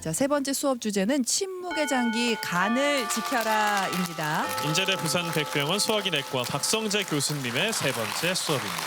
자, 세 번째 수업 주제는 침묵의 장기 간을 지켜라입니다. 인제대 부산백병원 소화기내과 박성재 교수님의 세 번째 수업입니다.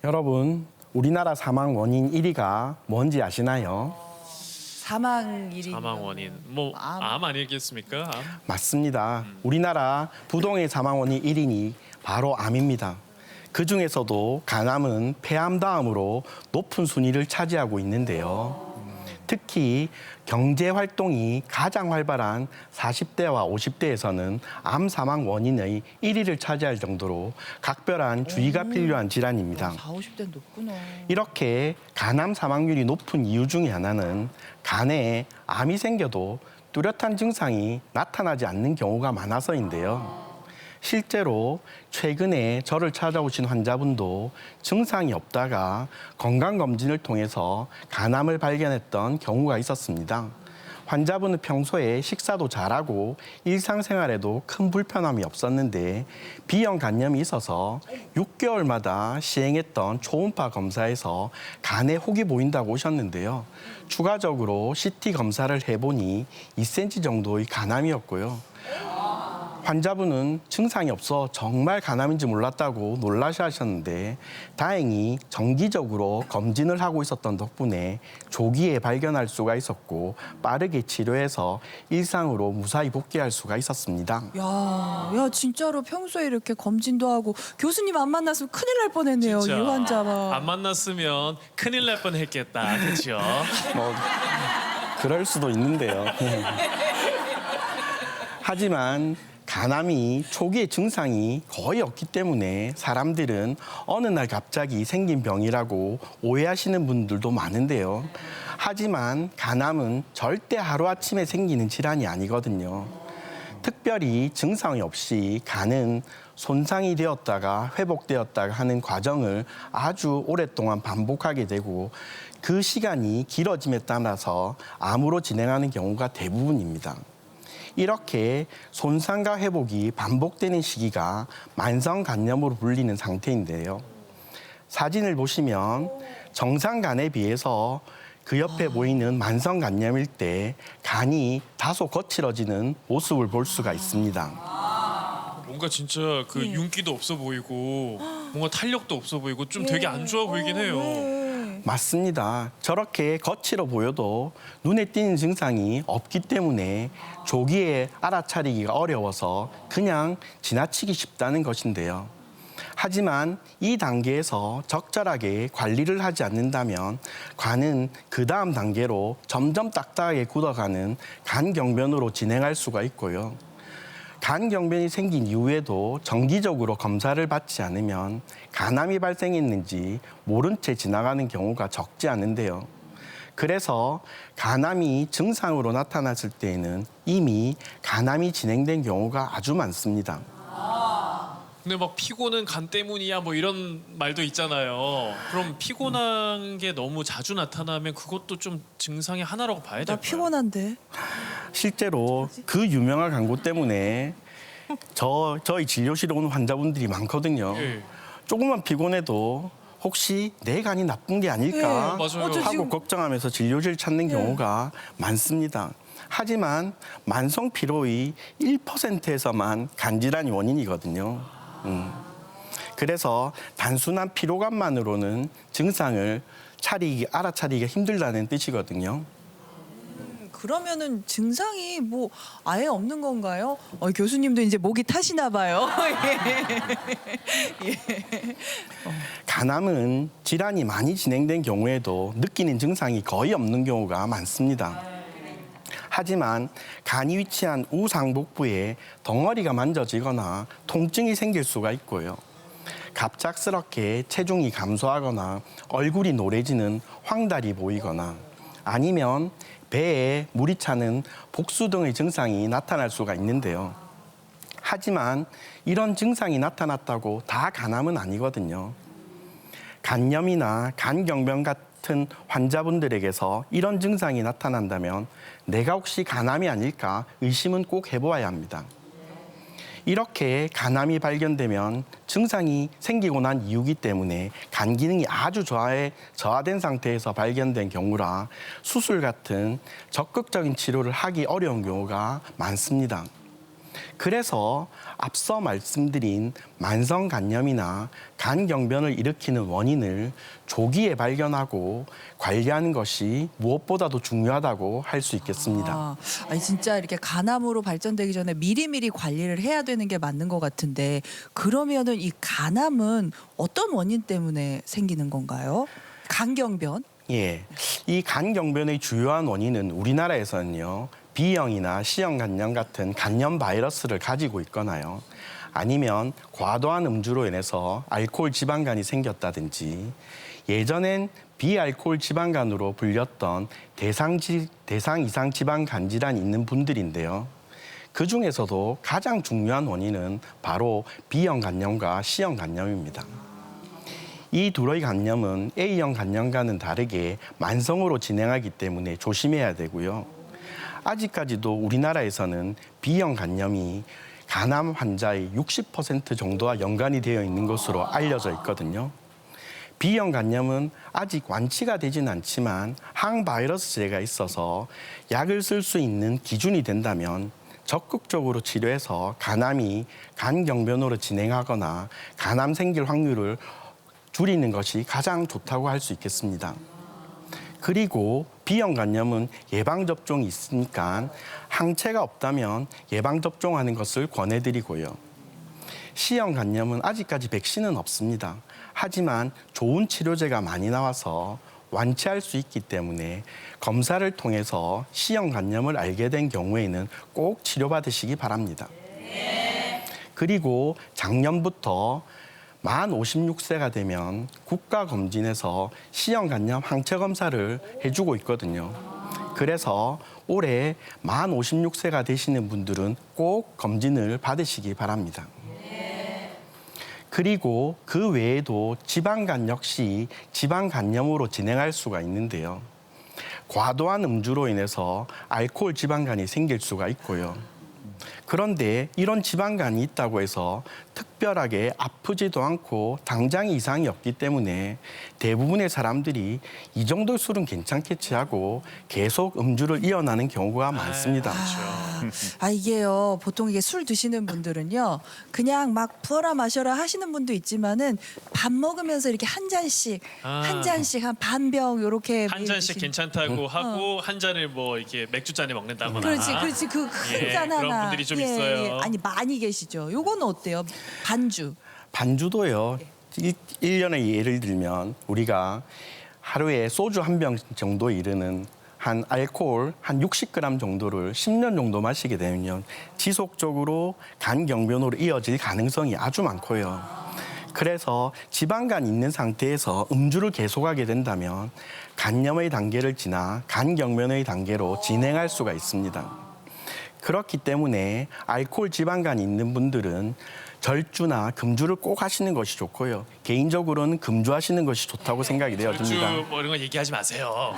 여러분, 우리나라 사망 원인 1위가 뭔지 아시나요? 사망 일이 사망 원인 뭐 암 아니겠습니까? 암? 맞습니다. 우리나라 부동의 사망 원인 1위니 바로 암입니다. 그중에서도 간암은 폐암 다음으로 높은 순위를 차지하고 있는데요. 특히 경제 활동이 가장 활발한 40대와 50대에서는 암 사망 원인의 1위를 차지할 정도로 각별한 주의가 필요한 질환입니다. 40, 50대는 높구나. 이렇게 간암 사망률이 높은 이유 중에 하나는 간에 암이 생겨도 뚜렷한 증상이 나타나지 않는 경우가 많아서인데요. 실제로 최근에 저를 찾아오신 환자분도 증상이 없다가 건강검진을 통해서 간암을 발견했던 경우가 있었습니다. 환자분은 평소에 식사도 잘하고 일상생활에도 큰 불편함이 없었는데 B형 간염이 있어서 6개월마다 시행했던 초음파 검사에서 간에 혹이 보인다고 오셨는데요. 추가적으로 CT 검사를 해보니 2cm 정도의 간암이었고요. 환자분은 증상이 없어 정말 간암인지 몰랐다고 놀라셔 하셨는데 다행히 정기적으로 검진을 하고 있었던 덕분에 조기에 발견할 수가 있었고 빠르게 치료해서 일상으로 무사히 복귀할 수가 있었습니다. 야, 진짜로 평소에 이렇게 검진도 하고 교수님 안 만났으면 큰일 날 뻔했네요. 이 환자가. 안 만났으면 큰일 날 뻔했겠다. 그렇죠? 뭐 그럴 수도 있는데요. 하지만 간암이 초기에 증상이 거의 없기 때문에 사람들은 어느 날 갑자기 생긴 병이라고 오해하시는 분들도 많은데요. 하지만 간암은 절대 하루아침에 생기는 질환이 아니거든요. 특별히 증상이 없이 간은 손상이 되었다가 회복되었다가 하는 과정을 아주 오랫동안 반복하게 되고 그 시간이 길어짐에 따라서 암으로 진행하는 경우가 대부분입니다. 이렇게 손상과 회복이 반복되는 시기가 만성간염으로 불리는 상태인데요. 사진을 보시면 정상간에 비해서 그 옆에 보이는 만성간염일 때 간이 다소 거칠어지는 모습을 볼 수가 있습니다. 뭔가 진짜 그 윤기도 없어 보이고 뭔가 탄력도 없어 보이고 좀 되게 안 좋아 보이긴 해요. 맞습니다. 저렇게 거칠어 보여도 눈에 띄는 증상이 없기 때문에 조기에 알아차리기가 어려워서 그냥 지나치기 쉽다는 것인데요. 하지만 이 단계에서 적절하게 관리를 하지 않는다면 간은 그 다음 단계로 점점 딱딱하게 굳어가는 간경변으로 진행할 수가 있고요. 간경변이 생긴 이후에도 정기적으로 검사를 받지 않으면 간암이 발생했는지 모른 채 지나가는 경우가 적지 않은데요. 그래서 간암이 증상으로 나타났을 때에는 이미 간암이 진행된 경우가 아주 많습니다. 근데 막 피곤은 간 때문이야 뭐 이런 말도 있잖아요. 그럼 피곤한 게 너무 자주 나타나면 그것도 좀 증상의 하나라고 봐야 나 될까요? 피곤한데. 실제로 그 유명한 광고 때문에 저희 진료실에 오는 환자분들이 많거든요. 예. 조금만 피곤해도 혹시 내 간이 나쁜 게 아닐까 맞아요. 저 하고 지금- 걱정하면서 진료실 찾는 경우가 많습니다. 하지만 만성 피로의 1%에서만 간질환이 원인이거든요. 그래서 단순한 피로감만으로는 증상을 알아차리기가 힘들다는 뜻이거든요. 그러면은 증상이 뭐 아예 없는 건가요? 교수님도 이제 목이 타시나 봐요. 예. 간암은 질환이 많이 진행된 경우에도 느끼는 증상이 거의 없는 경우가 많습니다. 하지만 간이 위치한 우상복부에 덩어리가 만져지거나 통증이 생길 수가 있고요. 갑작스럽게 체중이 감소하거나 얼굴이 노래지는 황달이 보이거나 아니면 배에 물이 차는 복수 등의 증상이 나타날 수가 있는데요. 하지만 이런 증상이 나타났다고 다 간암은 아니거든요. 간염이나 간경변 같은 환자분들에게서 이런 증상이 나타난다면 내가 혹시 간암이 아닐까 의심은 꼭 해보아야 합니다. 이렇게 간암이 발견되면 증상이 생기고 난 이후기 때문에 간 기능이 아주 저하된 상태에서 발견된 경우라 수술 같은 적극적인 치료를 하기 어려운 경우가 많습니다. 그래서 앞서 말씀드린 만성간염이나 간경변을 일으키는 원인을 조기에 발견하고 관리하는 것이 무엇보다도 중요하다고 할 수 있겠습니다. 아니 진짜 이렇게 간암으로 발전되기 전에 미리미리 관리를 해야 되는 게 맞는 것 같은데 그러면은 이 간암은 어떤 원인 때문에 생기는 건가요? 간경변? 예, 이 간경변의 주요한 원인은 우리나라에서는요. B형이나 C형 간염 같은 간염 바이러스를 가지고 있거나요. 아니면 과도한 음주로 인해서 알코올 지방간이 생겼다든지 예전엔 비알코올 지방간으로 불렸던 대상 이상 지방간 질환이 있는 분들인데요. 그 중에서도 가장 중요한 원인은 바로 B형 간염과 C형 간염입니다. 이 둘의 간염은 A형 간염과는 다르게 만성으로 진행하기 때문에 조심해야 되고요. 아직까지도 우리나라에서는 B형 간염이 간암 환자의 60% 정도와 연관이 되어 있는 것으로 알려져 있거든요. B형 간염은 아직 완치가 되진 않지만 항바이러스제가 있어서 약을 쓸 수 있는 기준이 된다면 적극적으로 치료해서 간암이 간경변으로 진행하거나 간암 생길 확률을 줄이는 것이 가장 좋다고 할 수 있겠습니다. 그리고 B형 간염은 예방접종이 있으니까 항체가 없다면 예방접종하는 것을 권해드리고요. C형 간염은 아직까지 백신은 없습니다. 하지만 좋은 치료제가 많이 나와서 완치할 수 있기 때문에 검사를 통해서 C형 간염을 알게 된 경우에는 꼭 치료받으시기 바랍니다. 그리고 작년부터 만 56세가 되면 국가검진에서 C형 간염 항체 검사를 해주고 있거든요. 그래서 올해 만 56세가 되시는 분들은 꼭 검진을 받으시기 바랍니다. 그리고 그 외에도 지방간 역시 지방간염으로 진행할 수가 있는데요. 과도한 음주로 인해서 알코올 지방간이 생길 수가 있고요. 그런데 이런 지방간이 있다고 해서 특별하게 아프지도 않고 당장 이상이 없기 때문에 대부분의 사람들이 이 정도 술은 괜찮겠지 하고 계속 음주를 이어나는 경우가 많습니다. 이게요. 보통 이게 술 드시는 분들은요. 그냥 막 부어라 마셔라 하시는 분도 있지만은 밥 먹으면서 이렇게 한 잔씩 한 반병 요렇게 한 잔씩 괜찮다고 하고 한 잔을 뭐 이렇게 맥주잔에 먹는다거나. 그렇지 그 큰 잔 하나. 그런 분들이 좀 있어요. 아니 많이 계시죠. 요거는 어때요? 반주. 반주도요. 1년에 예를 들면 우리가 하루에 소주 한 병 정도 이르는 한 알코올 한 60g 정도를 10년 정도 마시게 되면 지속적으로 간경변으로 이어질 가능성이 아주 많고요. 그래서 지방간이 있는 상태에서 음주를 계속하게 된다면 간염의 단계를 지나 간경변의 단계로 진행할 수가 있습니다. 그렇기 때문에 알코올 지방간이 있는 분들은 절주나 금주를 꼭 하시는 것이 좋고요. 개인적으로는 금주하시는 것이 좋다고 생각이 되어집니다. 절주 뭐 이런 거 얘기하지 마세요.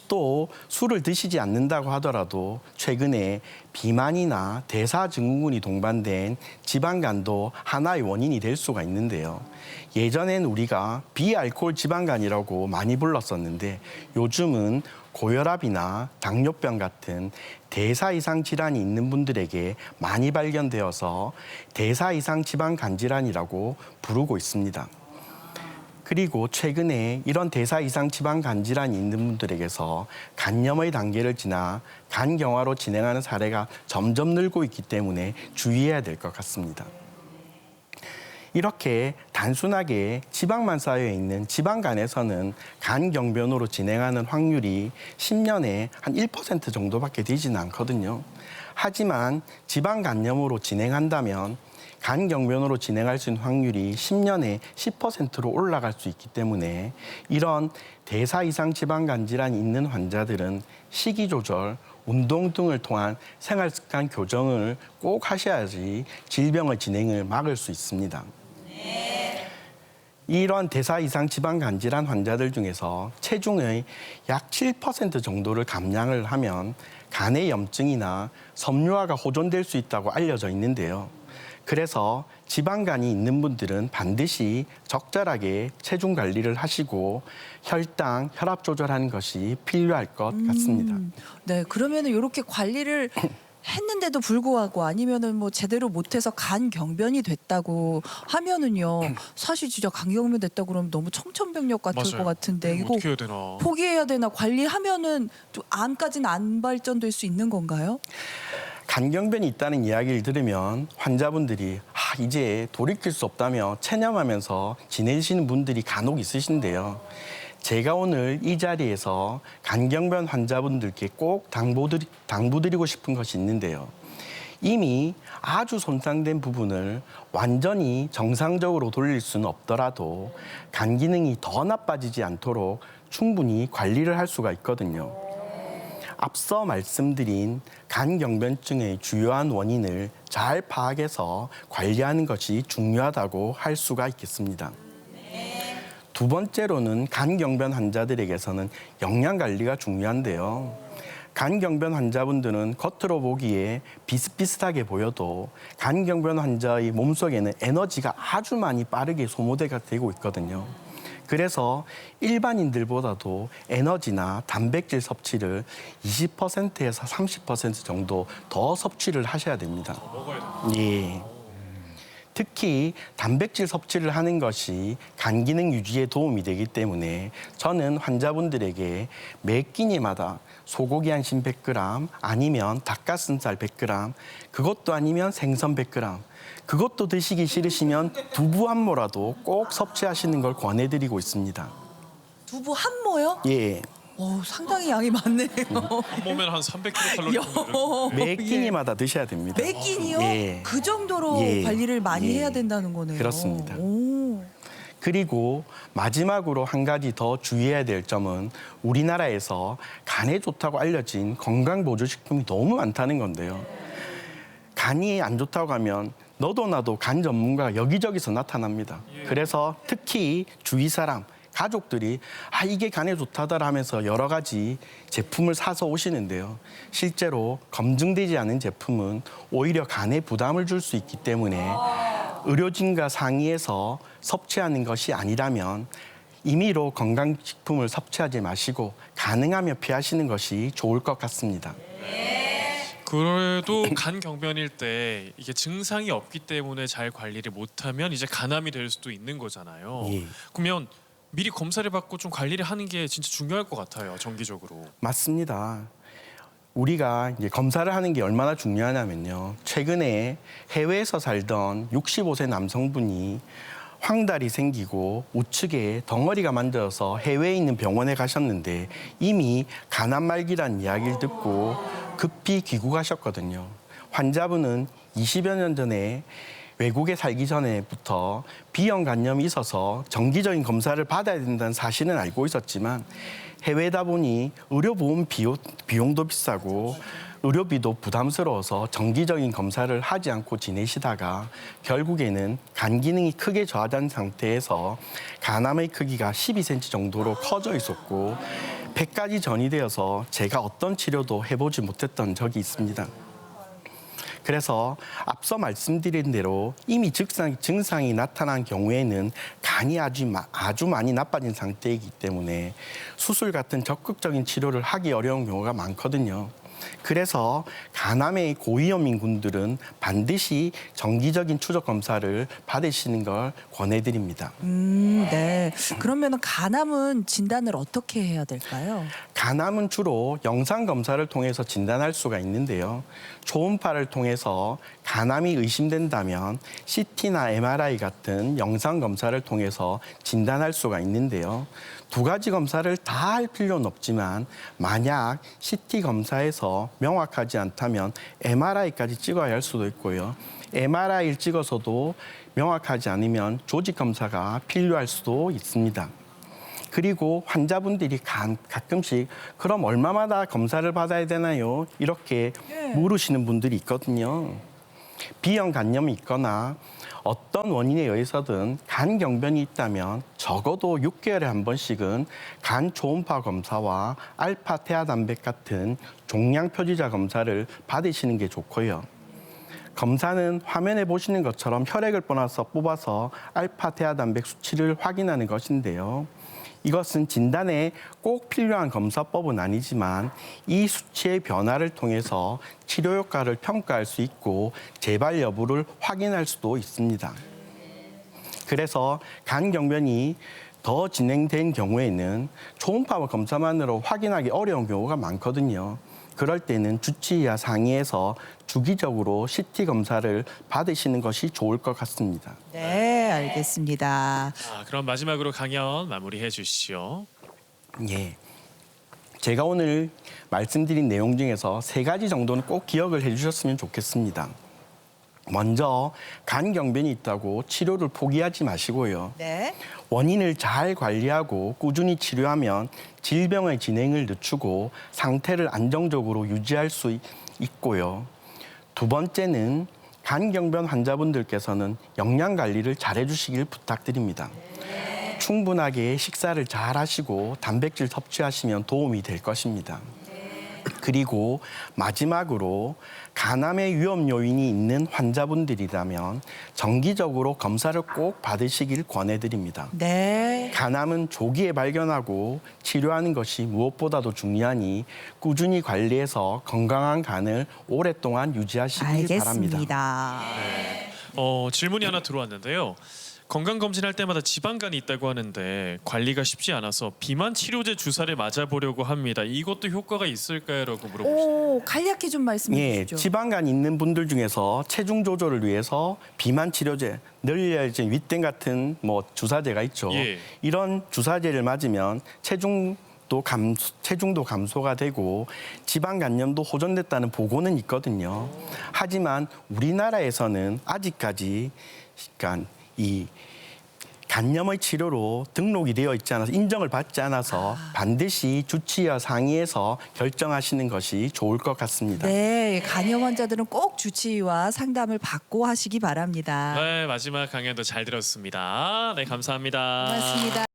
또 술을 드시지 않는다고 하더라도 최근에 비만이나 대사증후군이 동반된 지방간도 하나의 원인이 될 수가 있는데요. 예전엔 우리가 비알코올 지방간이라고 많이 불렀었는데 요즘은 고혈압이나 당뇨병 같은 대사 이상 질환이 있는 분들에게 많이 발견되어서 대사 이상 지방간 질환이라고 부르고 있습니다. 그리고 최근에 이런 대사 이상 지방간 질환이 있는 분들에게서 간염의 단계를 지나 간경화로 진행하는 사례가 점점 늘고 있기 때문에 주의해야 될 것 같습니다. 이렇게 단순하게 지방만 쌓여 있는 지방간에서는 간경변으로 진행하는 확률이 10년에 한 1% 정도밖에 되지는 않거든요. 하지만 지방간염으로 진행한다면 간경변으로 진행할 수 있는 확률이 10년에 10%로 올라갈 수 있기 때문에 이런 대사 이상 지방간 질환이 있는 환자들은 식이 조절, 운동 등을 통한 생활 습관 교정을 꼭 하셔야지 질병의 진행을 막을 수 있습니다. 이런 대사 이상 지방간 질환 환자들 중에서 체중의 약 7% 정도를 감량을 하면 간의 염증이나 섬유화가 호전될 수 있다고 알려져 있는데요. 그래서 지방간이 있는 분들은 반드시 적절하게 체중 관리를 하시고 혈당, 혈압 조절하는 것이 필요할 것 같습니다. 네, 그러면은 이렇게 관리를 했는데도 불구하고 아니면은 뭐 제대로 못해서 간 경변이 됐다고 하면은요, 사실 진짜 간 경변 됐다 그러면 너무 청천벽력 같을 맞아요. 것 같은데 이거 어떻게 해야 되나? 포기해야 되나? 관리하면은 좀 암까지는 안 발전될 수 있는 건가요? 간경변이 있다는 이야기를 들으면 환자분들이 이제 돌이킬 수 없다며 체념하면서 지내시는 분들이 간혹 있으신데요. 제가 오늘 이 자리에서 간경변 환자분들께 꼭 당부드리고 싶은 것이 있는데요. 이미 아주 손상된 부분을 완전히 정상적으로 돌릴 수는 없더라도 간 기능이 더 나빠지지 않도록 충분히 관리를 할 수가 있거든요. 앞서 말씀드린 간경변증의 주요한 원인을 잘 파악해서 관리하는 것이 중요하다고 할 수가 있겠습니다. 두 번째로는 간경변 환자들에게서는 영양 관리가 중요한데요. 간경변 환자분들은 겉으로 보기에 비슷비슷하게 보여도 간경변 환자의 몸속에는 에너지가 아주 많이 빠르게 소모가 되고 있거든요. 그래서 일반인들보다도 에너지나 단백질 섭취를 20%에서 30% 정도 더 섭취를 하셔야 됩니다. 먹어야 돼. 예. 특히 단백질 섭취를 하는 것이 간 기능 유지에 도움이 되기 때문에 저는 환자분들에게 매 끼니마다 소고기 한심 100g 아니면 닭가슴살 100g, 그것도 아니면 생선 100g, 그것도 드시기 싫으시면 두부 한 모라도 꼭 섭취하시는 걸 권해드리고 있습니다. 두부 한 모요? 예. 상당히 양이 많네요. 한 몸에 한 300kcal. 매 끼니마다 드셔야 됩니다. 매 끼니요? 예. 그 정도로 예. 관리를 많이 예. 해야 된다는 거네요. 그렇습니다. 오. 그리고 마지막으로 한 가지 더 주의해야 될 점은 우리나라에서 간에 좋다고 알려진 건강보조식품이 너무 많다는 건데요. 간이 안 좋다고 하면 너도 나도 간 전문가가 여기저기서 나타납니다. 그래서 특히 주위 사람, 가족들이 이게 간에 좋다더라 하면서 여러 가지 제품을 사서 오시는데요. 실제로 검증되지 않은 제품은 오히려 간에 부담을 줄 수 있기 때문에 의료진과 상의해서 섭취하는 것이 아니라면 임의로 건강식품을 섭취하지 마시고 가능하면 피하시는 것이 좋을 것 같습니다. 그래도 간 경변일 때 이게 증상이 없기 때문에 잘 관리를 못하면 이제 간암이 될 수도 있는 거잖아요. 예. 그러면 미리 검사를 받고 좀 관리를 하는 게 진짜 중요할 것 같아요. 정기적으로. 맞습니다. 우리가 이제 검사를 하는 게 얼마나 중요하냐면요. 최근에 해외에서 살던 65세 남성분이 황달이 생기고 우측에 덩어리가 만들어서 해외에 있는 병원에 가셨는데 이미 간암 말기란 이야기를 듣고 급히 귀국하셨거든요. 환자분은 20여 년 전에 외국에 살기 전에부터 비형간염이 있어서 정기적인 검사를 받아야 된다는 사실은 알고 있었지만 해외다 보니 의료보험 비용도 비싸고 의료비도 부담스러워서 정기적인 검사를 하지 않고 지내시다가 결국에는 간 기능이 크게 저하된 상태에서 간암의 크기가 12cm 정도로 커져 있었고 폐까지 전이되어서 제가 어떤 치료도 해보지 못했던 적이 있습니다. 그래서 앞서 말씀드린 대로 이미 증상이 나타난 경우에는 간이 아주 많이 나빠진 상태이기 때문에 수술 같은 적극적인 치료를 하기 어려운 경우가 많거든요. 그래서 간암의 고위험인군들은 반드시 정기적인 추적 검사를 받으시는 걸 권해드립니다. 네. 그러면 간암은 진단을 어떻게 해야 될까요? 간암은 주로 영상 검사를 통해서 진단할 수가 있는데요. 초음파를 통해서 간암이 의심된다면 CT나 MRI 같은 영상 검사를 통해서 진단할 수가 있는데요. 두 가지 검사를 다 할 필요는 없지만 만약 CT 검사에서 명확하지 않다면 MRI까지 찍어야 할 수도 있고요. MRI를 찍어서도 명확하지 않으면 조직 검사가 필요할 수도 있습니다. 그리고 환자분들이 가끔씩 그럼 얼마마다 검사를 받아야 되나요? 이렇게 물으시는 분들이 있거든요. 비형 간염이 있거나 어떤 원인에 의해서든 간 경변이 있다면 적어도 6개월에 한 번씩은 간 초음파 검사와 알파 태아단백 같은 종양 표지자 검사를 받으시는 게 좋고요. 검사는 화면에 보시는 것처럼 혈액을 뽑아서 알파 태아단백 수치를 확인하는 것인데요. 이것은 진단에 꼭 필요한 검사법은 아니지만 이 수치의 변화를 통해서 치료 효과를 평가할 수 있고 재발 여부를 확인할 수도 있습니다. 그래서 간 경변이 더 진행된 경우에는 초음파 검사만으로 확인하기 어려운 경우가 많거든요. 그럴 때는 주치의와 상의해서 주기적으로 CT 검사를 받으시는 것이 좋을 것 같습니다. 네, 알겠습니다. 자, 그럼 마지막으로 강연 마무리해 주시죠. 예. 제가 오늘 말씀드린 내용 중에서 3가지 정도는 꼭 기억을 해주셨으면 좋겠습니다. 먼저 간 경변이 있다고 치료를 포기하지 마시고요. 네. 원인을 잘 관리하고 꾸준히 치료하면 질병의 진행을 늦추고 상태를 안정적으로 유지할 수 있고요. 2번째는 간경변 환자분들께서는 영양 관리를 잘 해주시길 부탁드립니다. 충분하게 식사를 잘 하시고 단백질 섭취하시면 도움이 될 것입니다. 그리고 마지막으로 간암의 위험 요인이 있는 환자분들이라면 정기적으로 검사를 꼭 받으시길 권해드립니다. 네. 간암은 조기에 발견하고 치료하는 것이 무엇보다도 중요하니 꾸준히 관리해서 건강한 간을 오랫동안 유지하시길 바랍니다. 알겠습니다. 질문이 하나 들어왔는데요. 건강검진할 때마다 지방간이 있다고 하는데 관리가 쉽지 않아서 비만 치료제 주사를 맞아보려고 합니다. 이것도 효과가 있을까요? 라고 물어보시네요. 오, 간략히 좀 말씀해 예, 주시죠. 지방간 있는 분들 중에서 체중 조절을 위해서 비만 치료제, 늘려진 윗댐 같은 주사제가 있죠. 예. 이런 주사제를 맞으면 체중도 감소가 되고 지방 간염도 호전됐다는 보고는 있거든요. 하지만 우리나라에서는 아직까지 그러니까 이 간염의 치료로 등록이 되어 있지 않아서 인정을 받지 않아서 반드시 주치의와 상의해서 결정하시는 것이 좋을 것 같습니다. 네, 간염 환자들은 꼭 주치의와 상담을 받고 하시기 바랍니다. 네, 마지막 강연도 잘 들었습니다. 네, 감사합니다. 고맙습니다.